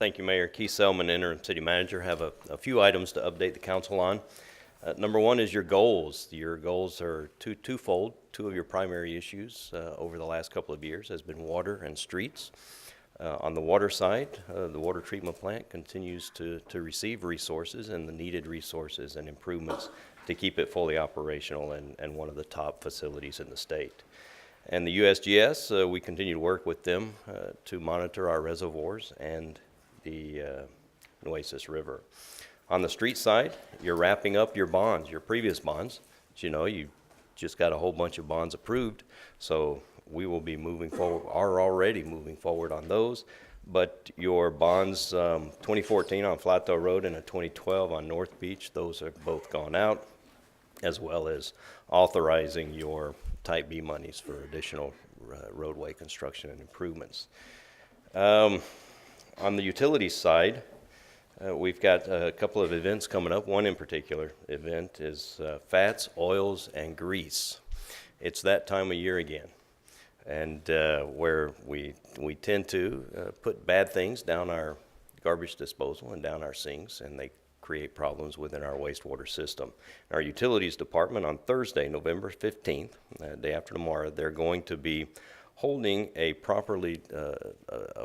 Thank you, Mayor. Keith Selman, Interim City Manager. Have a few items to update the council on. Number one is your goals. Your goals are twofold. Two of your primary issues over the last couple of years has been water and streets. On the water side, the water treatment plant continues to receive resources and the needed resources and improvements to keep it fully operational and one of the top facilities in the state. And the USGS, we continue to work with them to monitor our reservoirs and the Nueces River. On the street side, you're wrapping up your bonds, your previous bonds. As you know, you just got a whole bunch of bonds approved, so we will be moving forward, are already moving forward on those. But your bonds, 2014 on Flato Road and a 2012 on North Beach, those have both gone out, as well as authorizing your Type B monies for additional roadway construction and improvements. On the utilities side, we've got a couple of events coming up. One in particular event is fats, oils, and grease. It's that time of year again, and where we tend to put bad things down our garbage disposal and down our sinks, and they create problems within our wastewater system. Our utilities department on Thursday, November 15th, day after tomorrow, they're going to be holding a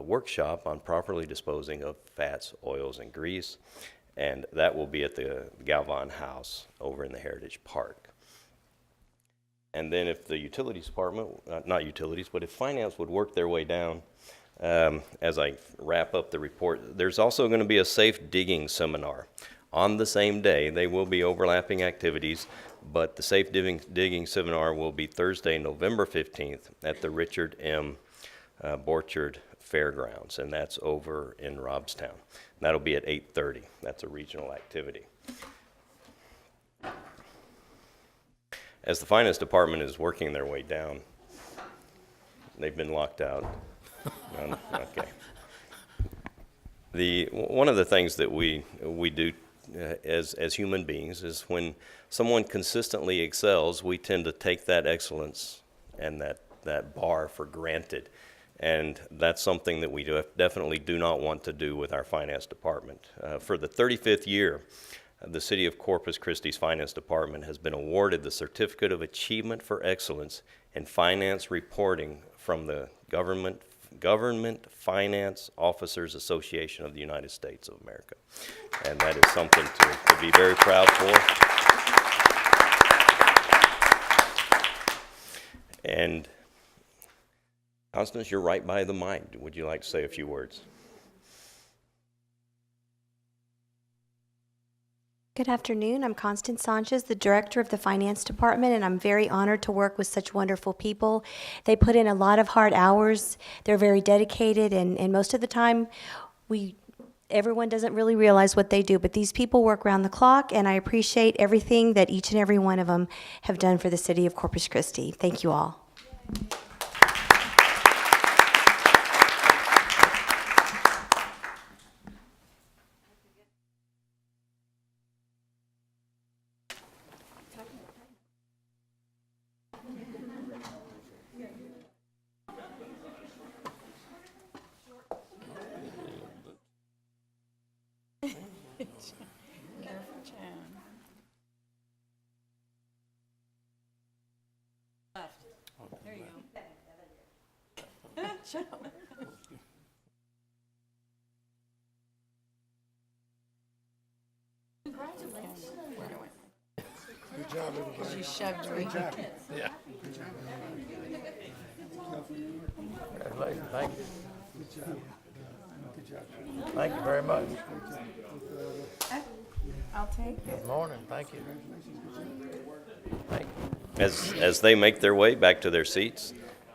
workshop on properly disposing of fats, oils, and grease, and that will be at the Galvan House over in the Heritage Park. And then if the utilities department, not utilities, but if finance would work their way down, as I wrap up the report, there's also going to be a safe digging seminar. On the same day, they will be overlapping activities, but the safe digging seminar will be Thursday, November 15th at the Richard M. Borchard Fairgrounds, and that's over in Robstown. That'll be at 8:30. That's a regional activity. As the finance department is working their way down, they've been locked out. Okay. One of the things that we do as human beings is when someone consistently excels, we tend to take that excellence and that bar for granted. And that's something that we definitely do not want to do with our finance department. For the 35th year, the City of Corpus Christi's Finance Department has been awarded the Certificate of Achievement for Excellence in Finance Reporting from the Government Finance Officers Association of the United States of America. And that is something to be very proud for. And Constance, you're right by the mic. Would you like to say a few words? Good afternoon. I'm Constance Sanchez, the Director of the Finance Department, and I'm very honored to work with such wonderful people. They put in a lot of hard hours. They're very dedicated, and most of the time, everyone doesn't really realize what they do, but these people work around the clock, and I appreciate everything that each and every one of them have done for the City of Corpus Christi. Thank you all. Good job, everybody. She shoved me. Good job. Yeah. Congratulations. Thank you. Good job. Good job. Thank you very much. I'll take it. Good morning. Thank you. Thank you. As they make their way back to their seats,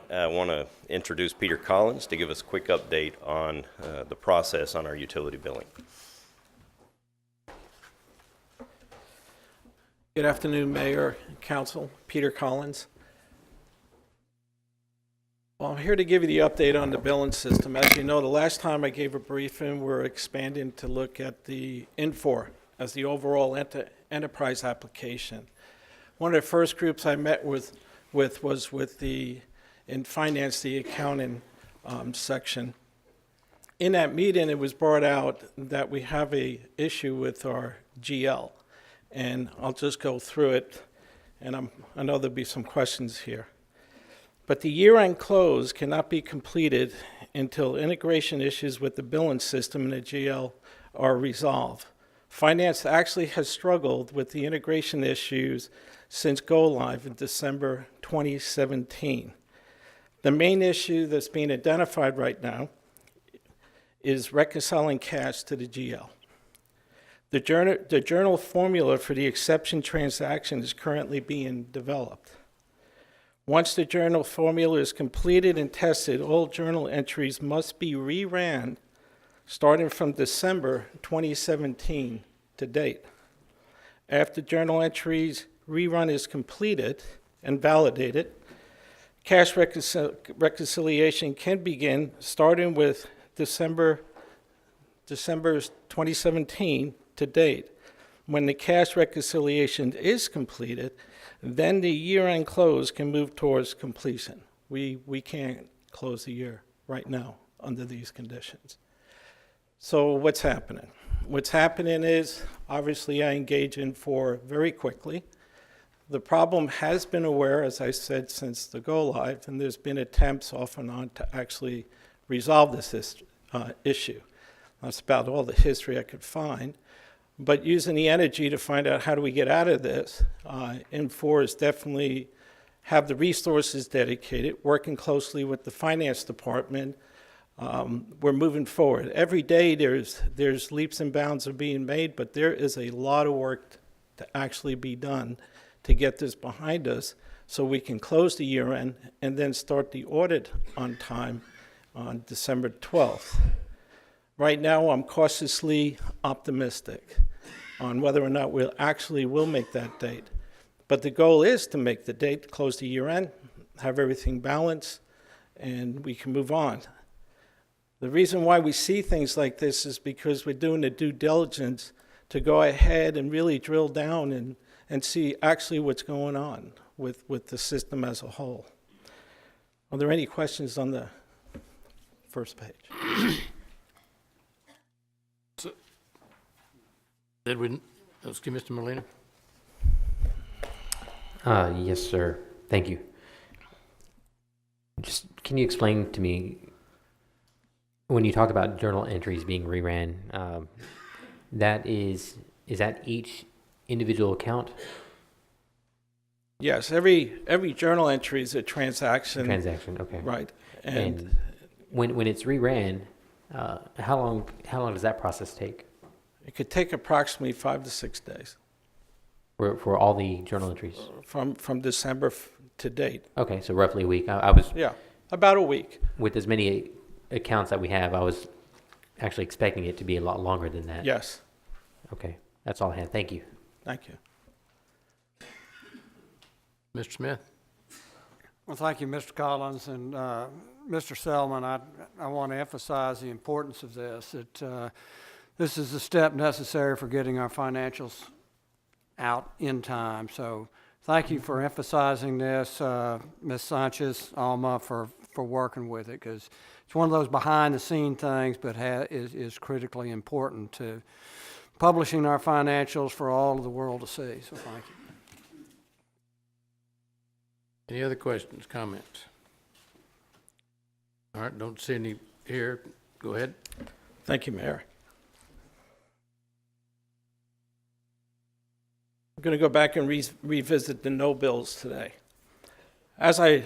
I want to introduce Peter Collins to give us a quick update on the process on our utility billing. Good afternoon, Mayor and Council. Peter Collins. Well, I'm here to give you the update on the billing system. As you know, the last time I gave a briefing, we're expanding to look at the Infor as the overall enterprise application. One of the first groups I met with was with in finance, the accounting section. In that meeting, it was brought out that we have a issue with our GL, and I'll just go through it, and I know there'll be some questions here. But the year-end close cannot be completed until integration issues with the billing system and the GL are resolved. Finance actually has struggled with the integration issues since go-live in December 2017. The main issue that's being identified right now is reconciling cash to the GL. The journal formula for the exception transaction is currently being developed. Once the journal formula is completed and tested, all journal entries must be reran starting from December 2017 to date. After journal entries rerun is completed and validated, cash reconciliation can begin starting with December 2017 to date. When the cash reconciliation is completed, then the year-end close can move towards completion. We can't close the year right now under these conditions. So what's happening? What's happening is, obviously, I engage in for very quickly. The problem has been aware, as I said, since the go-live, and there's been attempts off and on to actually resolve this issue. That's about all the history I could find. But using the energy to find out how do we get out of this, N4 is definitely have the resources dedicated, working closely with the finance department. We're moving forward. Every day there's leaps and bounds are being made, but there is a lot of work to actually be done to get this behind us so we can close the year end and then start the audit on time on December 12th. Right now, I'm cautiously optimistic on whether or not we'll make that date. But the goal is to make the date, close the year end, have everything balanced, and we can move on. The reason why we see things like this is because we're doing the due diligence to go ahead and really drill down and see actually what's going on with the system as a whole. Are there any questions on the first page? Excuse Mr. Molina. Yes, sir. Thank you. Just, can you explain to me, when you talk about journal entries being reran, is that each individual account? Yes, every journal entry is a transaction. Transaction, okay. Right. And when it's reran, how long does that process take? It could take approximately 5 to 6 days. For all the journal entries? From December to date. Okay, so roughly a week. I was... Yeah, about a week. With as many accounts that we have, I was actually expecting it to be a lot longer than that. Yes. Okay, that's all I had. Thank you. Thank you. Mr. Smith. Well, thank you, Mr. Collins, and Mr. Selman. I want to emphasize the importance of this. This is the step necessary for getting our financials out in time. So thank you for emphasizing this, Ms. Sanchez, Alma, for working with it, because it's one of those behind-the-scene things, but is critically important to publishing our financials for all of the world to see. So thank you. Any other questions, comments? All right, don't see any here. Go ahead. Thank you, Mayor. I'm going to go back and revisit the no bills today. As I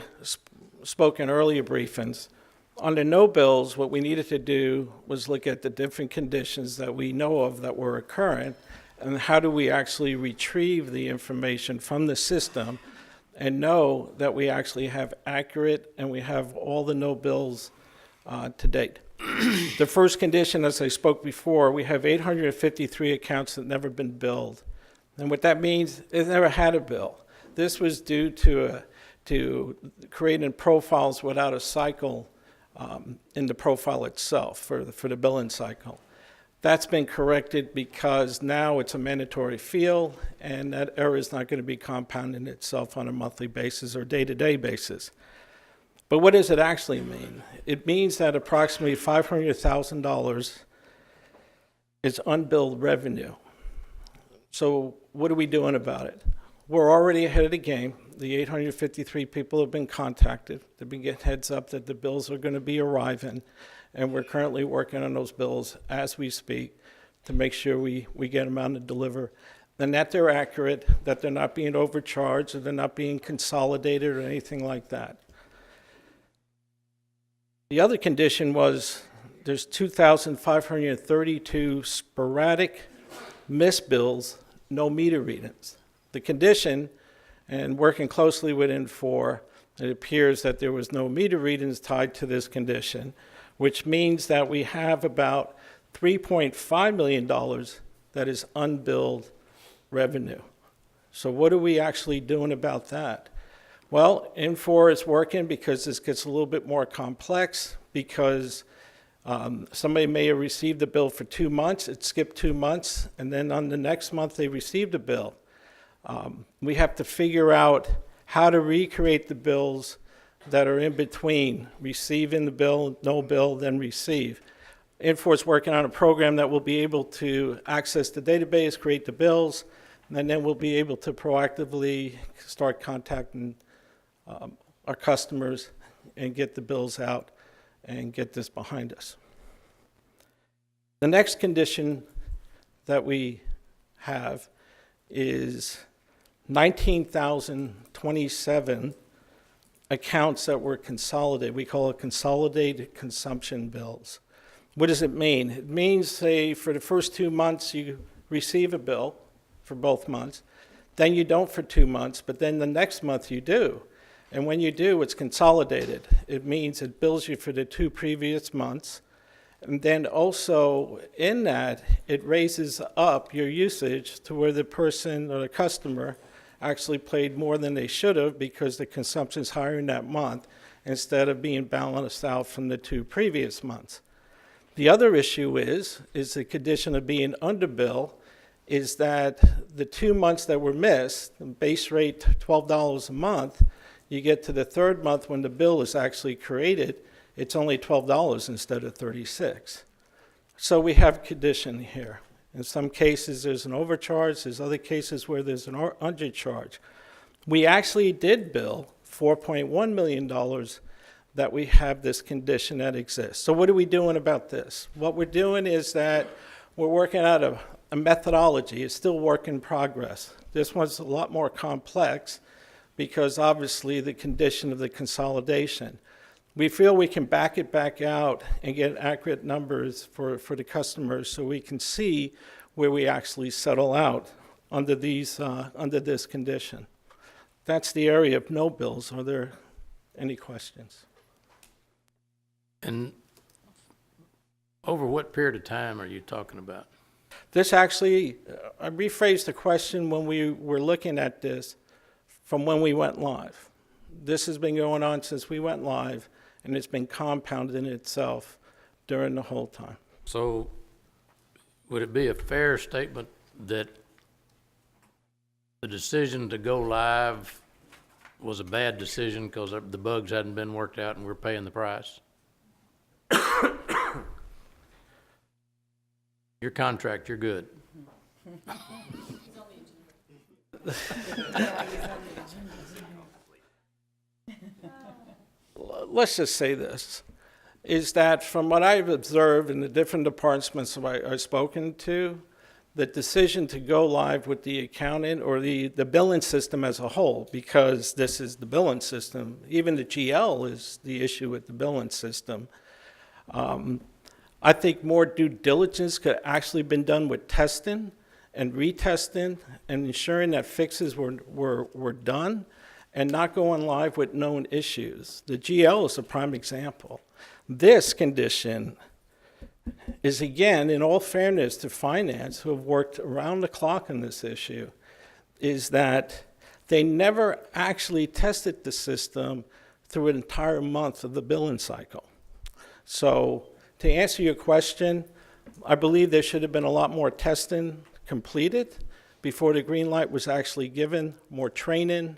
spoke in earlier briefings, on the no bills, what we needed to do was look at the different conditions that we know of that were occurring, and how do we actually retrieve the information from the system and know that we actually have accurate and we have all the no bills to date. The first condition, as I spoke before, we have 853 accounts that never been billed. And what that means is never had a bill. This was due to creating profiles without a cycle in the profile itself for the billing cycle. That's been corrected because now it's a mandatory field, and that error is not going to be compounding itself on a monthly basis or day-to-day basis. But what does it actually mean? It means that approximately $500,000 is unbilled revenue. So what are we doing about it? We're already ahead of the game. The 853 people have been contacted. They've been getting heads up that the bills are going to be arriving, and we're currently working on those bills as we speak to make sure we get them out and deliver, and that they're accurate, that they're not being overcharged, or they're not being consolidated or anything like that. The other condition was there's 2,532 sporadic missed bills, no meter readings. The condition, and working closely with Infor, it appears that there was no meter readings tied to this condition, which means that we have about $3.5 million that is unbilled revenue. So what are we actually doing about that? Well, Infor is working because this gets a little bit more complex because somebody may have received a bill for 2 months, it skipped 2 months, and then on the next month they received a bill. We have to figure out how to recreate the bills that are in between receiving the bill, no bill, then receive. Infor is working on a program that will be able to access the database, create the bills, and then we'll be able to proactively start contacting our customers and get the bills out and get this behind us. The next condition that we have is 19,027 accounts that were consolidated. We call it consolidated consumption bills. What does it mean? It means, say, for the first 2 months you receive a bill for both months, then you don't for 2 months, but then the next month you do. And when you do, it's consolidated. It means it bills you for the 2 previous months. And then also in that, it raises up your usage to where the person or the customer actually paid more than they should have because the consumption's higher in that month instead of being balanced out from the 2 previous months. The other issue is the condition of being underbill is that the 2 months that were missed, the base rate $12 a month, you get to the 3rd month when the bill is actually created, it's only $12 instead of $36. So we have a condition here. In some cases, there's an overcharge. There's other cases where there's an undercharge. We actually did bill $4.1 million that we have this condition that exists. So what are we doing about this? What we're doing is that we're working out a methodology. It's still work in progress. This one's a lot more complex because obviously the condition of the consolidation. We feel we can back it back out and get accurate numbers for the customers so we can see where we actually settle out under this condition. That's the area of no bills. Are there any questions? And over what period of time are you talking about? This actually, I rephrased the question when we were looking at this from when we went live. This has been going on since we went live, and it's been compounded in itself during the whole time. So would it be a fair statement that the decision to go live was a bad decision because the bugs hadn't been worked out and we're paying the price? Your contract, you're good. Let's just say this, is that from what I've observed in the different departments I've spoken to, the decision to go live with the accounting or the billing system as a whole, because this is the billing system, even the GL is the issue with the billing system. I think more due diligence could actually been done with testing and retesting and ensuring that fixes were done and not going live with known issues. The GL is a prime example. This condition is, again, in all fairness to finance, who have worked around the clock on this issue, is that they never actually tested the system through an entire month of the billing cycle. So to answer your question, I believe there should have been a lot more testing completed before the green light was actually given, more training,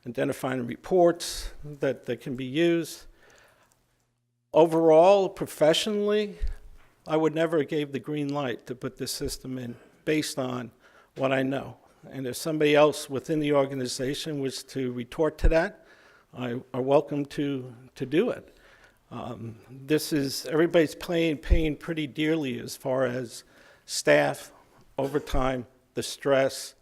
identifying reports that can be used. Overall, professionally, I would never have gave the green light to put this system in based on what I know. And if somebody else within the organization was to retort to that, I are welcome to do it. Everybody's paying pretty dearly as far as staff, overtime, the stress,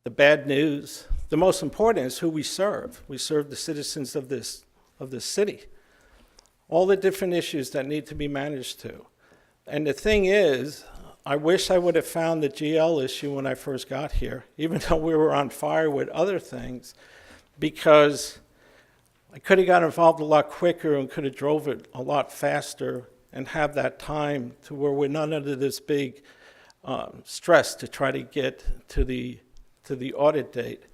the bad news. The most important is who we serve. We serve the citizens of this city. All the different issues that need to be managed too. And the thing is, I wish I would have found the GL issue when I first got here, even though we were on fire with other things, because I could have got involved a lot quicker and could have drove it a lot faster and have that time to where we're not under this big stress to try to get to the audit date.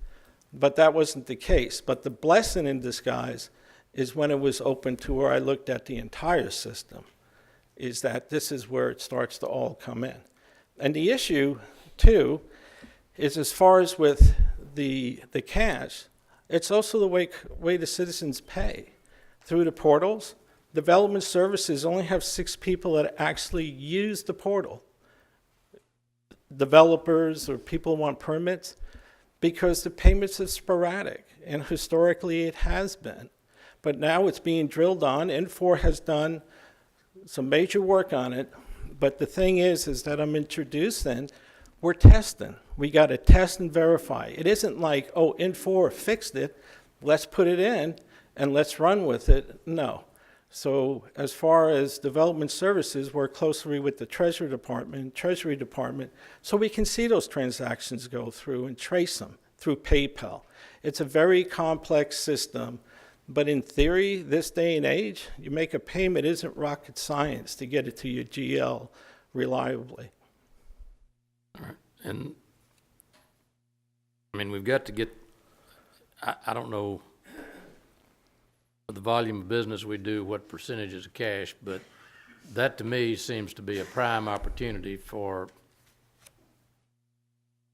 But that wasn't the case. But the blessing in disguise is when it was open to where I looked at the entire system, is that this is where it starts to all come in. And the issue, too, is as far as with the cash, it's also the way the citizens pay. Through the portals, development services only have 6 people that actually use the portal. Developers or people who want permits, because the payments are sporadic, and historically it has been. But now it's being drilled on. N4 has done some major work on it, but the thing is that I'm introducing, we're testing. We got to test and verify. It isn't like, oh, N4 fixed it, let's put it in and let's run with it. No. So as far as development services, work closely with the Treasury Department, so we can see those transactions go through and trace them through PayPal. It's a very complex system. But in theory, this day and age, you make a payment, it isn't rocket science to get it to your GL reliably. All right. And, I mean, we've got to get, I don't know the volume of business we do, what percentages of cash, but that to me seems to be a prime opportunity for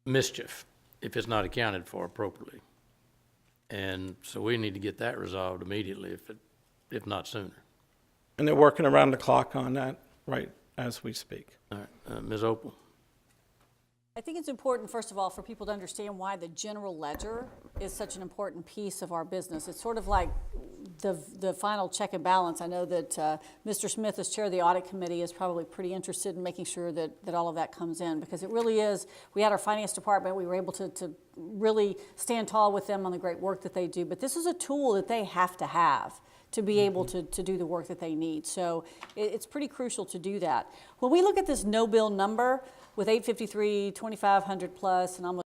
mischief if it's not accounted for appropriately. And so we need to get that resolved immediately, if not sooner. And they're working around the clock on that right as we speak. All right, Ms. Opal. I think it's important, first of all, for people to understand why the general ledger is such an important piece of our business. It's sort of like the final check and balance. I know that Mr. Smith, as chair of the audit committee, is probably pretty interested in making sure that all of that comes in, because it really is. We had our finance department. We were able to really stand tall with them on the great work that they do. But this is a tool that they have to be able to do the work that they need. So it's pretty crucial to do that. When we look at this no bill number with 853, 2,500 plus, and almost